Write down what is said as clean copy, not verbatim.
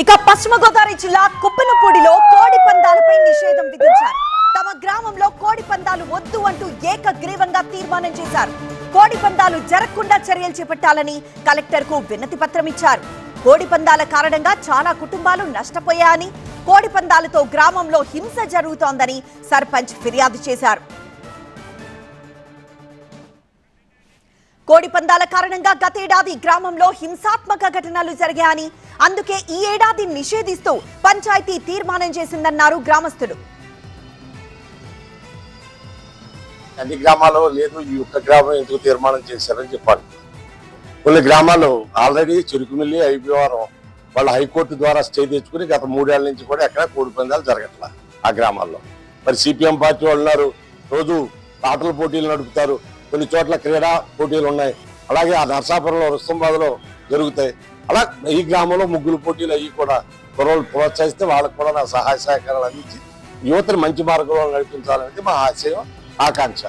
ఇక పశ్చిమ గోదావరి జిల్లా కుప్పనపూడిలో కోడి పందాలపై నిషేధం విధించారు. తమ గ్రామంలో కోడి పందాలు వద్దు అంటూ ఏకగ్రీవంగా తీర్మానం చేశారు. కోడి పందాలు జరగకుండా చర్యలు చేపట్టాలని కలెక్టర్ కు వినతి పత్రం ఇచ్చారు. కోడి పందాల కారణంగా చాలా కుటుంబాలు నష్టపోయాయని, కోడి పందాలతో గ్రామంలో హింస జరుగుతోందని సర్పంచ్ ఫిర్యాదు చేశారు. కోడి పందాల కారణంగా గతేడాది గ్రామంలో హింసాత్మక ఘటనలు జరిగాయని, అందుకే ఈ ఏడాది నిషేధిస్తూ పంచాయతీ తీర్మానం చేసిందన్నారు గ్రామస్తులు. అన్ని గ్రామాల్లో లేదు, ఈ ఒక్క గ్రామం ఎందుకు తీర్మానం చేశారని చెప్పాలి. కొన్ని గ్రామాల్లో ఆల్రెడీ చెరుకుమిల్లి ఐబీవరం వాళ్ళు హైకోర్టు ద్వారా స్టే తెచ్చుకుని గత 3 ఏళ్ల నుంచి కూడా ఎక్కడ కోడి పందాలు జరగట్లా ఆ గ్రామాల్లో. మరి సిపిఎం పార్టీ వాళ్ళు ఉన్నారు, రోజు ఆటల పోటీలు నడుపుతారు, కొన్ని చోట్ల క్రీడా పోటీలు ఉన్నాయి, అలాగే ఆ నర్సాపురంలో రుస్తంబాద్లో జరుగుతాయి. అలా ఈ గ్రామంలో ముగ్గులు పోటీలు అవి కూడా కుర్రోళ్ళు ప్రోత్సహిస్తే వాళ్ళకు కూడా నా సహాయ సహకారాలు అందించి యువతని మంచి మార్గంలో నడిపించాలనేది మా ఆశయం, ఆకాంక్ష.